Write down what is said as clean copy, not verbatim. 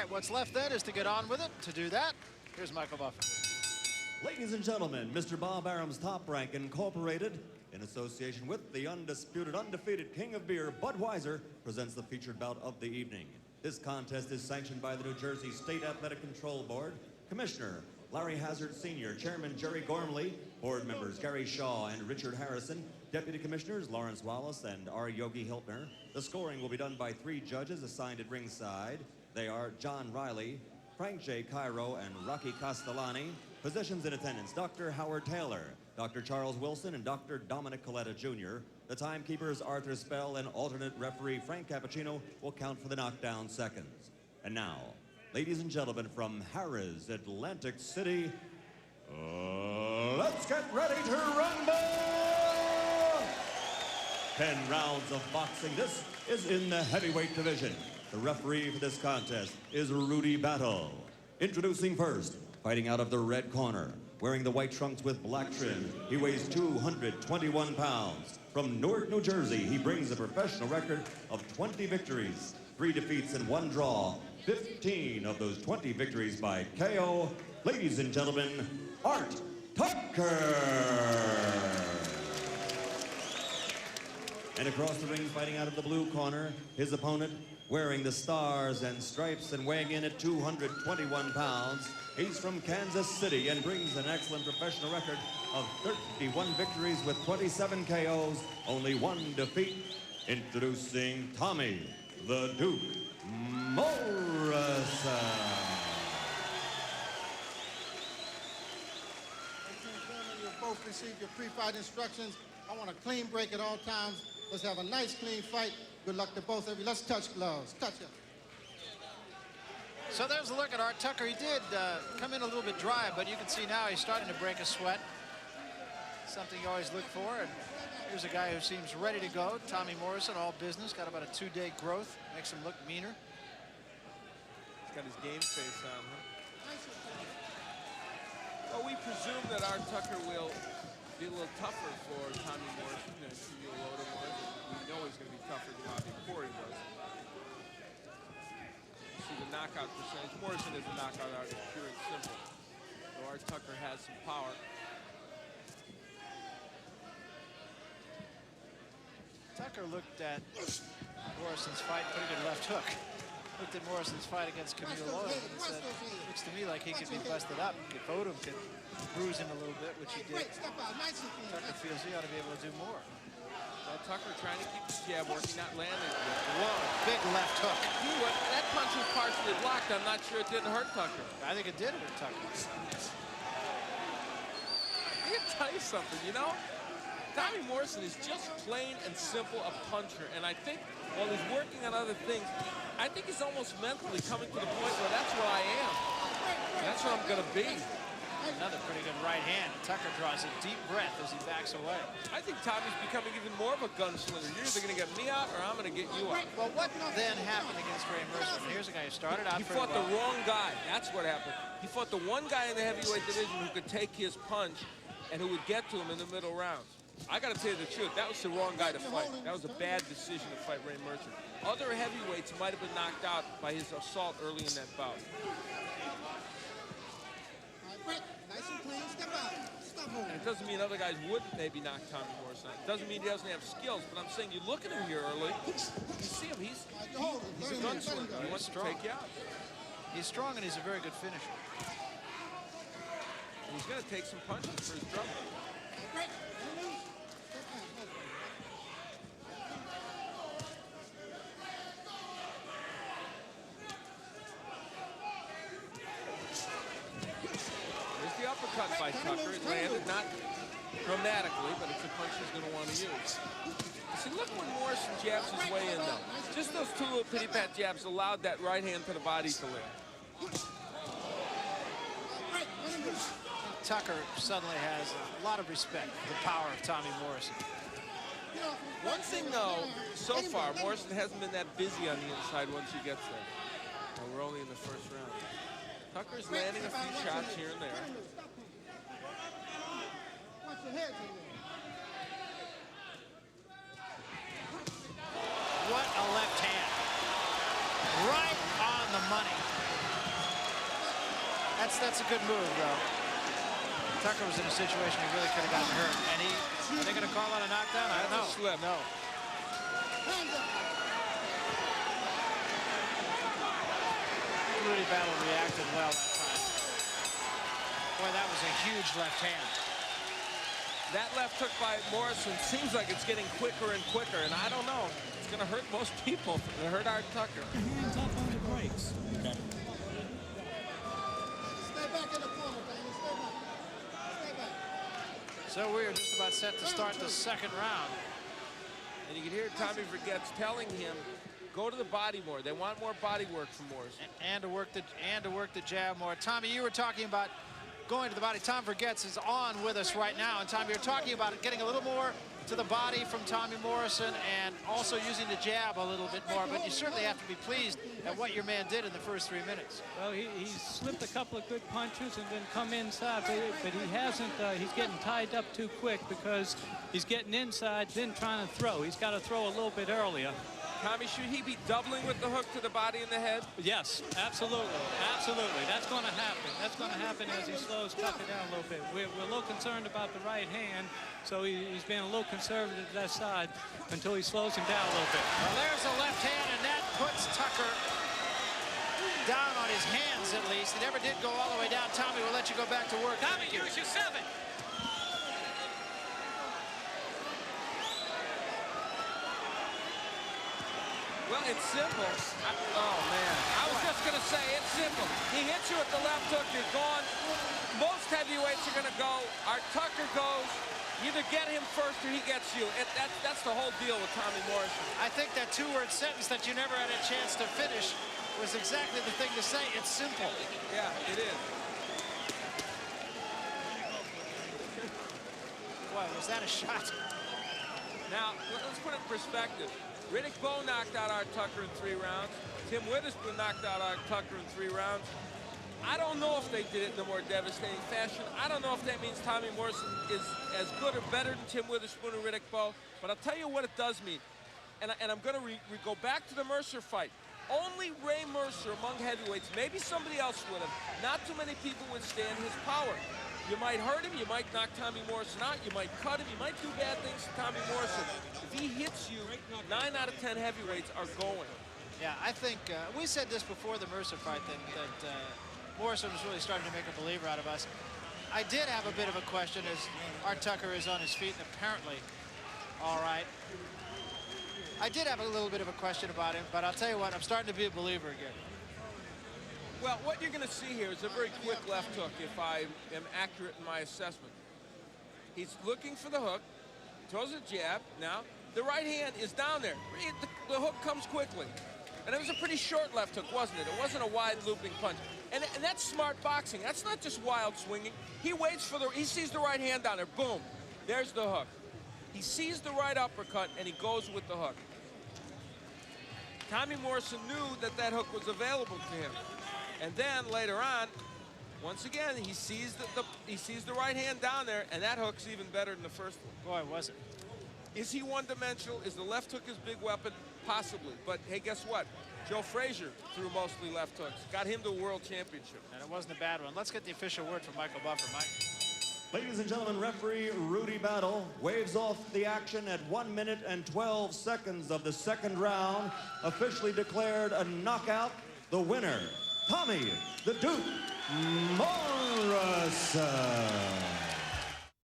right, what's left then is to get on with it. To do that, here's Michael Buffett. Ladies and gentlemen, Mr. Bob Arum's Top Rank Incorporated, in association with the undisputed, undefeated king of beer, Budweiser, presents the featured bout of the evening. This contest is sanctioned by the New Jersey State Athletic Control Board. Commissioner Larry Hazard Sr., Chairman Jerry Gormley, board members Gary Shaw and Richard Harrison, Deputy Commissioners Lawrence Wallace and R. Yogi Hiltner. The scoring will be done by 3 judges assigned at ringside. They are John Riley, Frank J. Cairo, and Rocky Castellani. Physicians in attendance, Dr. Howard Taylor, Dr. Charles Wilson, and Dr. Dominic Coletta Jr. The timekeepers, Arthur Spell, and alternate referee Frank Cappuccino will count for the knockdown seconds. And now, ladies and gentlemen, from Harrah's Atlantic City, let's get ready to rumble! 10 rounds of boxing. This is in the heavyweight division. The referee for this contest is Rudy Battle. Introducing first, fighting out of the red corner, wearing the white trunks with black trim, he weighs 221 pounds. From Newark, New Jersey, he brings a professional record of 20 victories, 3 defeats and 1 draw, 15 of those 20 victories by KO. Ladies and gentlemen, Art Tucker. And across the ring, fighting out of the blue corner, his opponent, wearing the stars and stripes and weighing in at 221 pounds. He's from Kansas City and brings an excellent professional record of 31 victories with 27 KOs, only 1 defeat. Introducing Tommy the Duke Morrison. You've both received your pre-fight instructions. I want a clean break at all times. Let's have a nice, clean fight. Good luck to both of you. Let's touch gloves. Touch it. So there's a look at Art Tucker. He did come in a little bit dry, but you can see now he's starting to break a sweat. Something you always look for. And here's a guy who seems ready to go. Tommy Morrison, all business. Got about a 2-day growth. Makes him look meaner. He's got his game face on, huh? Well, we presume that Art Tucker will be a little tougher for Tommy Morrison than Camille Loda was. We know he's going to be tougher than Bobby Corey was. See the knockout percentage. Morrison is a knockout artist, pure and simple. So Art Tucker has some power. Tucker looked at Morrison's fight, pretty good left hook. Looked at Morrison's fight against Camille Loda and said, looks to me like he could be busted up. Odom could bruise him a little bit, which he did. Tucker feels he ought to be able to do more. Well, Tucker trying to keep his jab working, not landing. Whoa, big left hook. That punch was partially blocked. I'm not sure it didn't hurt Tucker. I think it did hurt Tucker. I can tell you something, you know? Tommy Morrison is just plain and simple a puncher, and I think while he's working on other things, I think he's almost mentally coming to the point where that's what I am. That's what I'm going to be. Another pretty good right hand. Tucker draws a deep breath as he backs away. I think Tommy's becoming even more of a gunslinger. You're either going to get me out or I'm going to get you out. Well, what then happened against Ray Mercer? Here's a guy who started out. He fought the wrong guy. That's what happened. He fought the one guy in the heavyweight division who could take his punch and who would get to him in the middle rounds. I got to tell you the truth, that was the wrong guy to fight. That was a bad decision to fight Ray Mercer. Other heavyweights might have been knocked out by his assault early in that bout. And it doesn't mean other guys wouldn't maybe knock Tommy Morrison out. It doesn't mean he doesn't have skills, but I'm saying you look at him here early, you see him, he's a gunslinger. He wants to take you out. He's strong and he's a very good finisher. And he's going to take some punches for his trouble. Uppercut by Tucker. It landed not dramatically, but it's a punch he's going to want to use. See, look when Morrison jabs his way in, though. Just those 2 little pity-pat jabs allowed that right hand to the body to land. Tucker suddenly has a lot of respect for the power of Tommy Morrison. One thing, though, so far, Morrison hasn't been that busy on the inside once he gets there. Well, we're only in the first round. Tucker's landing a few shots here and there. What a left hand. Right on the money. That's a good move, though. Tucker was in a situation he really could have gotten hurt. And are they going to call on a knockdown? I don't know. That's a slip. No. Rudy Battle reacted well that time. Boy, that was a huge left hand. That left hook by Morrison seems like it's getting quicker and quicker, and I don't know. It's going to hurt most people. It's going to hurt our Tucker. Hands up on the brakes. Stay back in the corner, Daniel. Stay back. Stay back. So we are just about set to start the second round. And you can hear Tommy Vergette's telling him, go to the body more. They want more body work from Morrison. And to work the jab more. Tommy, you were talking about going to the body. Tom Vergette's is on with us right now. And Tommy, you're talking about getting a little more to the body from Tommy Morrison and also using the jab a little bit more. But you certainly have to be pleased at what your man did in the first 3 minutes. Well, he slipped a couple of good punches and then come inside, but he hasn't. He's getting tied up too quick because he's getting inside, then trying to throw. He's got to throw a little bit earlier. Tommy, should he be doubling with the hook to the body and the head? Yes, absolutely, absolutely. That's going to happen. That's going to happen as he slows Tucker down a little bit. We're a little concerned about the right hand, so he's being a little conservative to that side until he slows him down a little bit. Well, there's a left hand, and that puts Tucker down on his hands at least. He never did go all the way down. Tommy, we'll let you go back to work. Tommy, use your 7. Well, it's simple. Oh, man. I was just going to say, it's simple. He hits you with the left hook, you're gone. Most heavyweights are going to go. Our Tucker goes. You either get him first or he gets you. That's the whole deal with Tommy Morrison. I think that two-word sentence that you never had a chance to finish was exactly the thing to say. It's simple. Yeah, it is. Boy, was that a shot? Now, let's put it in perspective. Riddick Bowe knocked out our Tucker in 3 rounds. Tim Witherspoon knocked out our Tucker in 3 rounds. I don't know if they did it in a more devastating fashion. I don't know if that means Tommy Morrison is as good or better than Tim Witherspoon and Riddick Bowe. But I'll tell you what it does mean. And I'm going to go back to the Mercer fight. Only Ray Mercer among heavyweights, maybe somebody else would have. Not too many people would stand his power. You might hurt him, you might knock Tommy Morrison out, you might cut him, you might do bad things to Tommy Morrison. If he hits you, 9 out of 10 heavyweights are going. Yeah, I think we said this before the Mercer fight that Morrison was really starting to make a believer out of us. I did have a bit of a question as Art Tucker is on his feet and apparently all right. I did have a little bit of a question about him, but I'll tell you what, I'm starting to be a believer again. Well, what you're going to see here is a very quick left hook, if I am accurate in my assessment. He's looking for the hook, throws a jab. Now, the right hand is down there. The hook comes quickly. And it was a pretty short left hook, wasn't it? It wasn't a wide looping punch. And that's smart boxing. That's not just wild swinging. He waits for he sees the right hand down there. Boom. There's the hook. He sees the right uppercut, and he goes with the hook. Tommy Morrison knew that hook was available to him. And then later on, once again, he sees the right hand down there, and that hook's even better than the first one. Boy, was it. Is he one-dimensional? Is the left hook his big weapon? Possibly. But hey, guess what? Joe Frazier threw mostly left hooks. Got him to a world championship. And it wasn't a bad one. Let's get the official word from Michael Buffer. Mike. Ladies and gentlemen, referee Rudy Battle waves off the action at 1 minute and 12 seconds of the second round. Officially declared a knockout. The winner, Tommy the Duke Morrison.